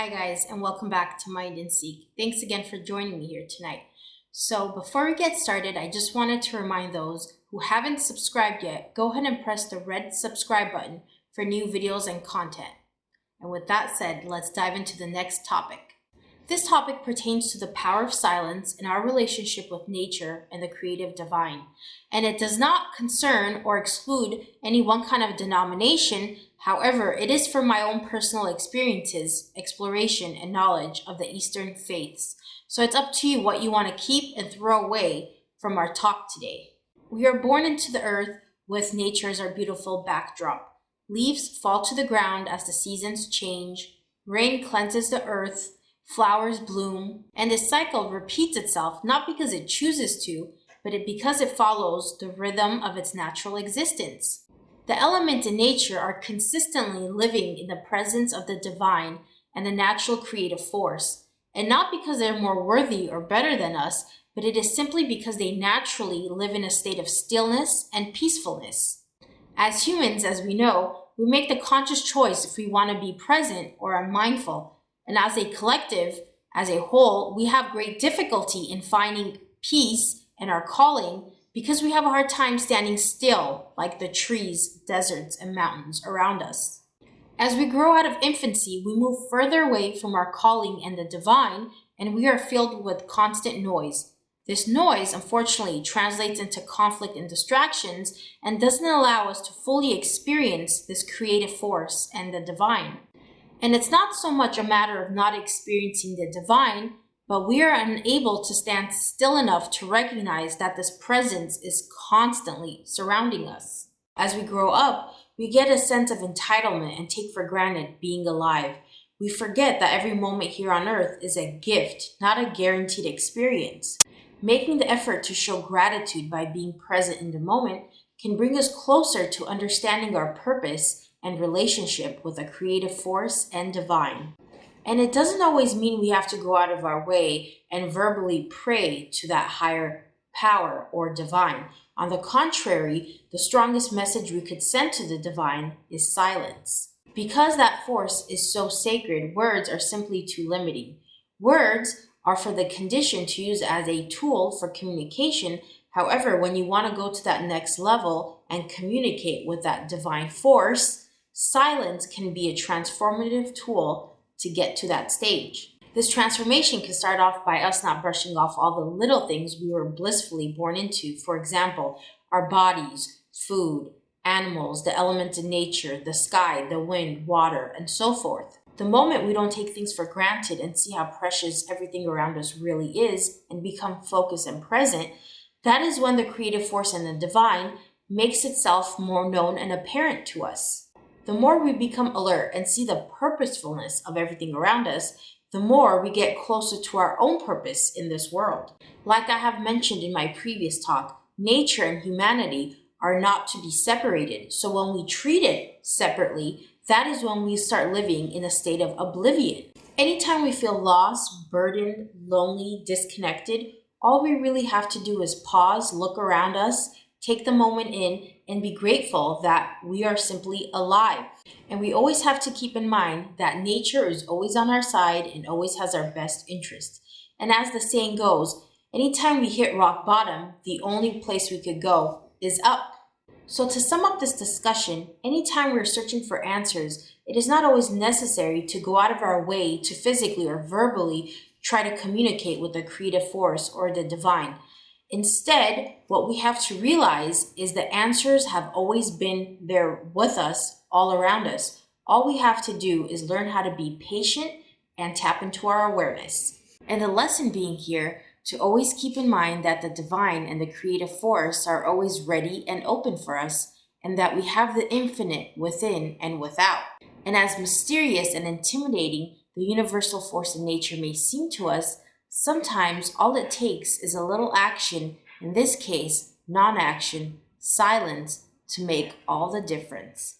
guys, and welcome back to Mind and Seek. Thanks again for joining me here tonight. So before we get started, I just wanted to remind those who haven't subscribed yet, go ahead and press the red subscribe button for new videos and content. And with that said, let's dive into the next topic. This topic pertains to the power of silence in our relationship with nature and the creative divine. And it does not concern or exclude any one kind of denomination. However, it is from my own personal experiences, exploration, and knowledge of the Eastern faiths. So it's up to you what you want to keep and throw away from our talk today. We are born into the earth with nature as our beautiful backdrop. Leaves fall to the ground as the seasons change. Rain cleanses the earth. Flowers bloom. And this cycle repeats itself not because it chooses to, but because it follows the rhythm of its natural existence. The elements in nature are consistently living in the presence of the divine and the natural creative force, and not because they're more worthy or better than us, but it is simply because they naturally live in a state of stillness and peacefulness. As humans, as we know, we make the conscious choice if we want to be present or unmindful, and as a collective, as a whole, we have great difficulty in finding peace and our calling because we have a hard time standing still like the trees, deserts, and mountains around us. As we grow out of infancy, we move further away from our calling and the divine, and we are filled with constant noise. This noise, unfortunately, translates into conflict and distractions and doesn't allow us to fully experience this creative force and the divine. And it's not so much a matter of not experiencing the divine, but we are unable to stand still enough to recognize that this presence is constantly surrounding us. As we grow up, we get a sense of entitlement and take for granted being alive. We forget that every moment here on earth is a gift, not a guaranteed experience. Making the effort to show gratitude by being present in the moment can bring us closer to understanding our purpose and relationship with a creative force and divine. And it doesn't always mean we have to go out of our way and verbally pray to that higher power or divine. On the contrary, the strongest message we could send to the divine is silence. Because that force is so sacred, words are simply too limiting. Words are for the condition to use as a tool for communication. However, when you want to go to that next level and communicate with that divine force, silence can be a transformative tool to get to that stage. This transformation can start off by us not brushing off all the little things we were blissfully born into. For example, our bodies, food, animals, the elements in nature, the sky, the wind, water, and so forth. The moment we don't take things for granted and see how precious everything around us really is and become focused and present, that is when the creative force and the divine makes itself more known and apparent to us. The more we become alert and see the purposefulness of everything around us, the more we get closer to our own purpose in this world. Like I have mentioned in my previous talk, nature and humanity are not to be separated. So when we treat it separately, that is when we start living in a state of oblivion. Anytime we feel lost, burdened, lonely, disconnected, all we really have to do is pause, look around us, take the moment in, and be grateful that we are simply alive. And we always have to keep in mind that nature is always on our side and always has our best interest. And as the saying goes, anytime we hit rock bottom, the only place we could go is up. So to sum up this discussion, anytime we're searching for answers, it is not always necessary to go out of our way to physically or verbally try to communicate with the creative force or the divine. Instead, what we have to realize is the answers have always been there with us, all around us. All we have to do is learn how to be patient and tap into our awareness. And the lesson being here, to always keep in mind that the divine and the creative force are always ready and open for us, and that we have the infinite within and without. And as mysterious and intimidating the universal force in nature may seem to us, sometimes all it takes is a little action, in this case, non-action, silence, to make all the difference.